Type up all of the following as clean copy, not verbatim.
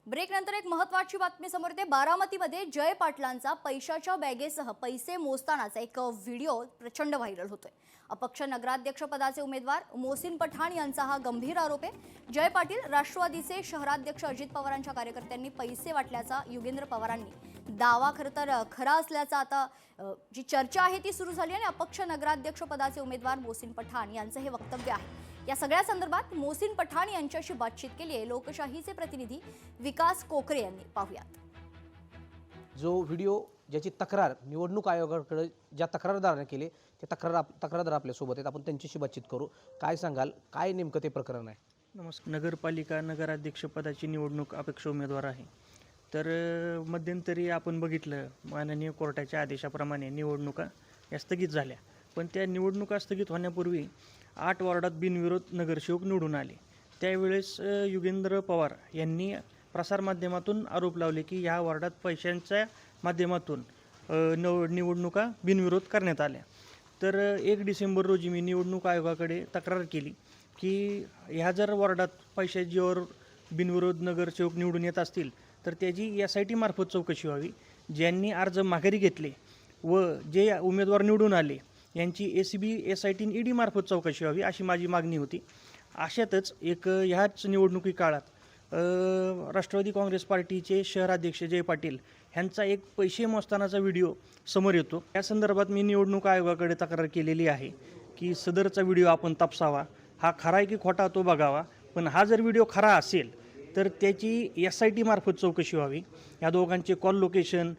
Break नंतर एक महत्त्वाची बातमी समोर येते। बारामतीमध्ये जय पाटलांचा पैशाच्या बॅगेसह पैसे मोजतानाचा एक व्हिडिओ प्रचंड व्हायरल होतोय। अपक्ष नगराध्यक्ष पदाचे उमेदवार मोहसिन पठाण यांचा हा गंभीर आरोप आहे। जय पाटील राष्ट्रवादीचे शहराध्यक्ष अजित पवारांच्या कार्यकर्त्यांनी पैसे वाटल्याचा योगेंद्र पवारांनी दावा खरा असल्याचा आता जी चर्चा आहे ती सुरू झाली आणि अपक्ष नगराध्यक्ष पदाचे उमेदवार मोहसिन पठाण यांचे हे वक्तव्य आहे। या सगळ्या संदर्भात मोहसिन पठाण यांच्याशी बातचीत केली आहे लोकशाहीचे प्रतिनिधी विकास कोकरे यांनी। पाहूयात। जो व्हिडिओ ज्याची तक्रार निवडणूक आयोगाकडे ज्या तक्रारदाराने केली ते तक्रारदार आपल्या सोबत आहेत, आपण त्यांच्याशी बातचीत करू। काय सांगाल, काय नेमकं ते प्रकरण आहे? नमस्कार। नगरपालिका नगराध्यक्ष पदाची निवडणूक अपेक्ष उमेदवार आहे। तर मध्यंतरी आपण बघितलं माननीय कोर्टाच्या आदेशाप्रमाणे निवडणुका या स्थगित झाल्या, पण त्या निवडणुका स्थगित होण्यापूर्वी 8 वॉर्डात बिनविरोध नगरसेवक निवडून आले। त्यावेळेस योगेंद्र पवार यांनी प्रसारमाध्यमातून आरोप लावले की ह्या वॉर्डात पैशांच्या माध्यमातून निवडणुका बिनविरोध करण्यात आल्या। तर 1 डिसेंबर रोजी मी निवडणूक आयोगाकडे तक्रार केली की ह्या जर वॉर्डात पैशाजीवर बिनविरोध नगरसेवक निवडून येत असतील तर त्याची SIT मार्फत चौकशी व्हावी। ज्यांनी अर्ज माघारी घेतले व जे उमेदवार निवडून आले यांची ACB SIT ED मार्फत चौकशी व्हावी अशी माझी मागणी होती। अशातच ह्याच निवडणुकी काळात राष्ट्रवादी काँग्रेस पार्टीचे शहराध्यक्ष जय पाटील यांचा एक पैसे मोजतानाचा व्हिडिओ समोर येतो। या संदर्भात मी निवडणूक आयोगाकडे तक्रार केलेली आहे की सदरचा व्हिडिओ आपण तपासावा, हा खरा आहे की खोटा तो बघावा। पण हा जर व्हिडिओ खरा असेल तर त्याची SIT मार्फत चौकशी व्हावी। या दोघांचे कॉल लोकेशन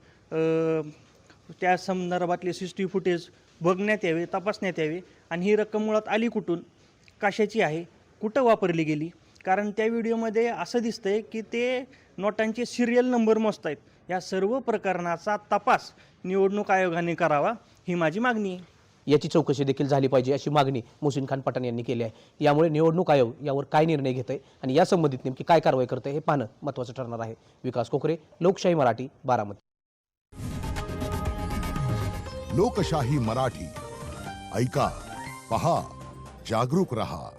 त्या संदर्भातले CCTV फुटेज बघण्यात यावे, तपासण्यात यावे आणि ही रक्कम मुळात आली कुठून, कशाची आहे, कुठं वापरली गेली। कारण त्या व्हिडिओमध्ये असं दिसतंय की ते नोटांचे सिरियल नंबर मोजतायत। या सर्व प्रकरणाचा तपास निवडणूक आयोगाने करावा ही माझी मागणी आहे। याची चौकशी देखील झाली पाहिजे अशी मागणी मोहसिन खान पठाण यांनी केली आहे। यामुळे निवडणूक आयोग यावर काय निर्णय घेत आहे आणि या संबंधित नेमकी काय कारवाई करते हे पाहणं महत्त्वाचं ठरणार आहे। विकास कोकरे, लोकशाही मराठी, बारामती। लोकशाही मराठी ऐका, पहा, जागरूक रहा।